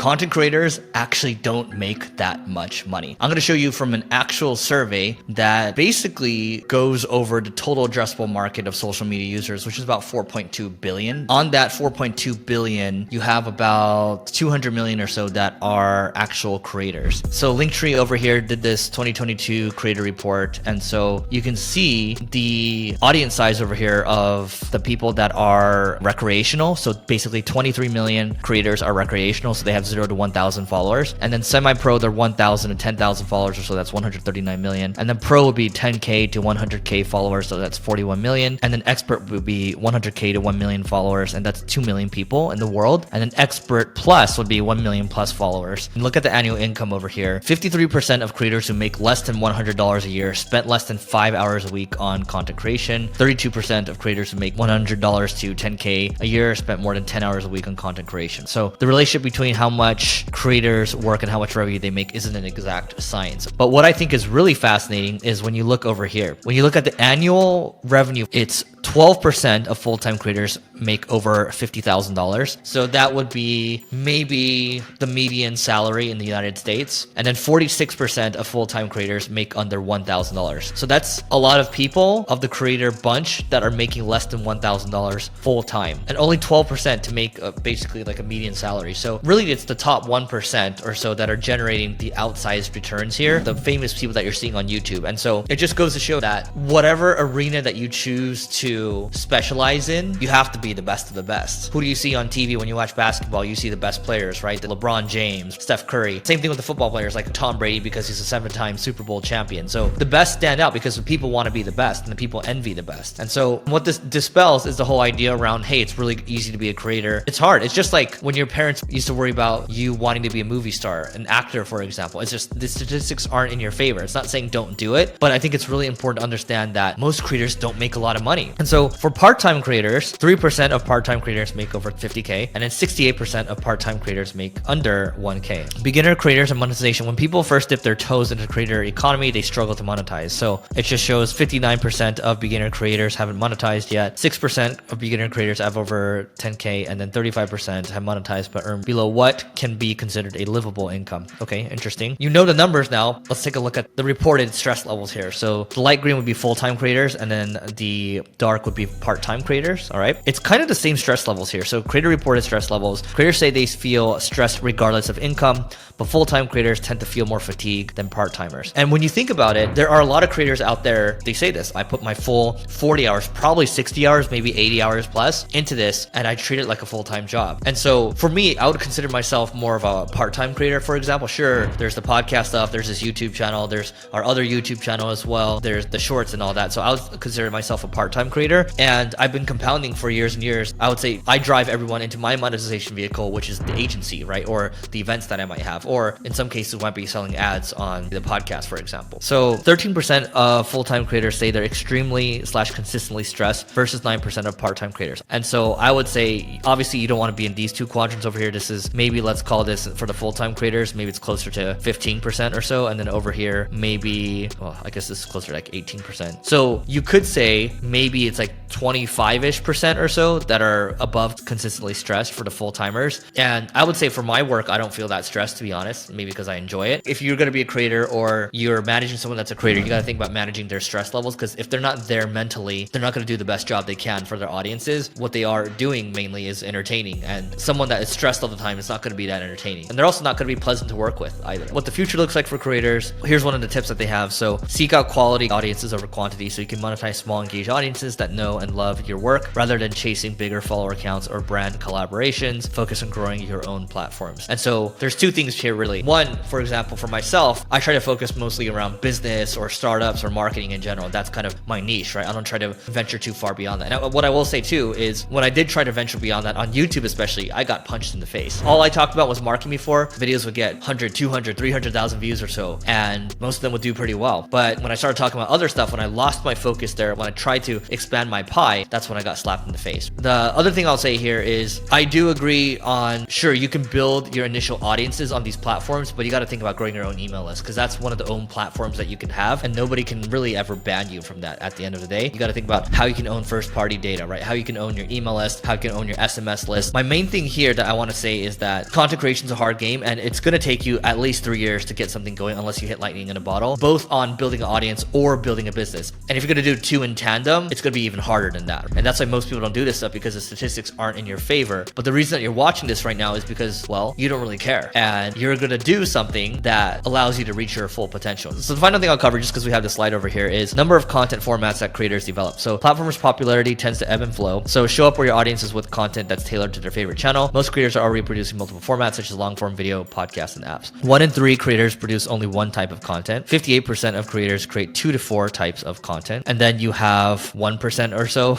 content creators actually don't make that much money. I'm going to show you from an actual survey that basically goes over the total addressable market of social media users, which is about 4.2 billion. On that 4.2 billion, you have about 200 million or so that are actual creators. So Linktree over here did this 2022 creator report. And so you can see the audience size over here of the people that are recreational. So basically 23 million creators are recreational. So they have 0 to 1,000 followers. And then semi-pro, they're 1,000 to 10,000 followers or so. That's 139 million. And then pro would be 10K to 100K followers. So that's 41 million. And then expert would be 100K to 1 million followers. And that's 2 million people in the world. And then expert plus would be 1 million plus followers. And look at the annual income over here. 53% of creators who make less than $100 a year spent less than 5 hours a week on content creation. 32% of creators who make $100 to 10K a year spent more than 10 hours a week on content creation. So the relationship between how much creators work and how much revenue they make isn't an exact science. But what I think is really fascinating is when you look over here, when you look at the annual revenue, it's 12% of full-time creators make over $50,000. So that would be maybe the median salary in the United States. And then 46% of full-time creators make under $1,000. So that's a lot of people of the creator bunch that are making less than $1,000 full-time, and only 12% to make basically like a median salary. So really it's the top 1% or so that are generating the outsized returns here, the famous people that you're seeing on YouTube. And so it just goes to show that whatever arena that you choose to specialize in, you have to be the best of the best. Who do you see on TV when you watch basketball? You see the best players, right? The LeBron James, Steph Curry. Same thing with the football players like Tom Brady, because he's a 7-time Super Bowl champion. So the best stand out because the people want to be the best and the people envy the best. And so what this dispels is the whole idea around, hey, it's really easy to be a creator. It's hard. It's just like when your parents used to worry about you wanting to be a movie star, an actor, for example. It's just the statistics aren't in your favor. It's not saying don't do it, but I think it's really important to understand that most creators don't make a lot of money. And so for part-time creators, 3% of part-time creators make over 50K, and then 68% of part-time creators make under 1K. Beginner creators and monetization. When people first dip their toes into the creator economy, they struggle to monetize. So it just shows 59% of beginner creators haven't monetized yet, 6% of beginner creators have over 10K, and then 35% have monetized but earn below what can be considered a livable income. Okay, interesting. You know the numbers now. Let's take a look at the reported stress levels here. So the light green would be full-time creators, and then the dark would be part-time creators. All right, it's kind of the same stress levels here. So creator reported stress levels. Creators say they feel stressed regardless of income, but full-time creators tend to feel more fatigue than part-timers. And when you think about it, there are a lot of creators out there, they say this, I put my full 40 hours, probably 60 hours, maybe 80 hours plus into this, and I treat it like a full-time job. And so for me, I would consider myself more of a part-time creator, for example. Sure, there's the podcast stuff, there's this YouTube channel, there's our other YouTube channel as well, there's the shorts and all that. So I would consider myself a part-time creator, and I've been compounding for years and years. I would say I drive everyone into my monetization vehicle, which is the agency, right? Or the events that I might have, or in some cases, we might be selling ads on the podcast, for example. So 13% of full-time creators say they're extremely/consistently stressed versus 9% of part-time creators. And so I would say, obviously, you don't want to be in these two quadrants over here. This is maybe, let's call this for the full-time creators, maybe it's closer to 15% or so. And then over here, maybe, well, I guess this is closer to like 18%. So you could say maybe it's like 25-ish% or so that are above consistently stressed for the full-timers. And I would say for my work, I don't feel that stressed, to be honest, maybe because I enjoy it. If you're going to be a creator or you're managing someone that's a creator, you got to think about managing their stress levels, because if they're not there mentally, they're not going to do the best job they can for their audiences. What they are doing mainly is entertaining, and someone that is stressed all the time is not going to be that entertaining. And they're also not going to be pleasant to work with either. What the future looks like for creators, here's one of the tips that they have. So seek out quality audiences over quantity, so you can monetize small engaged audiences that know and love your work rather than chasing bigger follower accounts or brand collaborations. Focus on growing your own platforms. And so there's two things here really. One, for example, for myself, I try to focus mostly around business or startups or marketing in general. That's kind of my niche, right? I don't try to venture too far beyond that. Now, what I will say too is when I did try to venture beyond that on YouTube especially, I got punched in the face. All I talked about was marketing before. Videos would get 100, 200, 300,000 views or so, and most of them would do pretty well. But when I started talking about other stuff, when I lost my focus there, when I tried to expand my pie, that's when I got slapped in the face. base. The other thing I'll say here is I do agree on, sure, you can build your initial audiences on these platforms, but you got to think about growing your own email list, because that's one of the own platforms that you can have, and nobody can really ever ban you from that at the end of the day. You got to think about how you can own first party data, right? How you can own your email list, how you can own your SMS list. My main thing here that I want to say is that content creation is a hard game, and it's going to take you at least 3 years to get something going unless you hit lightning in a bottle, both on building an audience or building a business. And if you're going to do two in tandem, it's going to be even harder than that. And that's why most people don't do this stuff, because the statistics aren't in your favor. But the reason that you're watching this right now is because, well, you don't really care, and you're going to do something that allows you to reach your full potential. So the final thing I'll cover, just because we have this slide over here, is number of content formats that creators develop. So platformers' popularity tends to ebb and flow. So show up where your audience is with content that's tailored to their favorite channel. Most creators are already producing multiple formats, such as long form video, podcasts, and apps. 1 in 3 creators produce only one type of content. 58% of creators create 2 to 4 types of content. And then you have 1% or so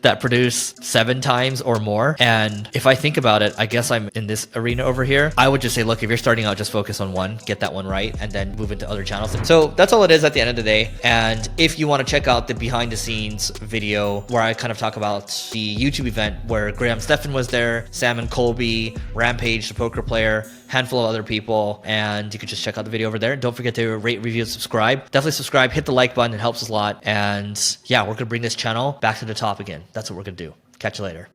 that produce 7 times or more. And if I think about it, I guess I'm in this arena over here. I would just say, look, if you're starting out, just focus on one, get that one right, and then move into other channels. So that's all it is at the end of the day. And if you want to check out the behind the scenes video where I kind of talk about the YouTube event where Graham Stephan was there, Sam and Colby, Rampage, the poker player, handful of other people, and you can just check out the video over there. Don't forget to rate, review, and subscribe. Definitely subscribe, hit the like button. It helps us a lot. And yeah, we're going to bring this channel back to the top again. That's what we're going to do. Catch you later.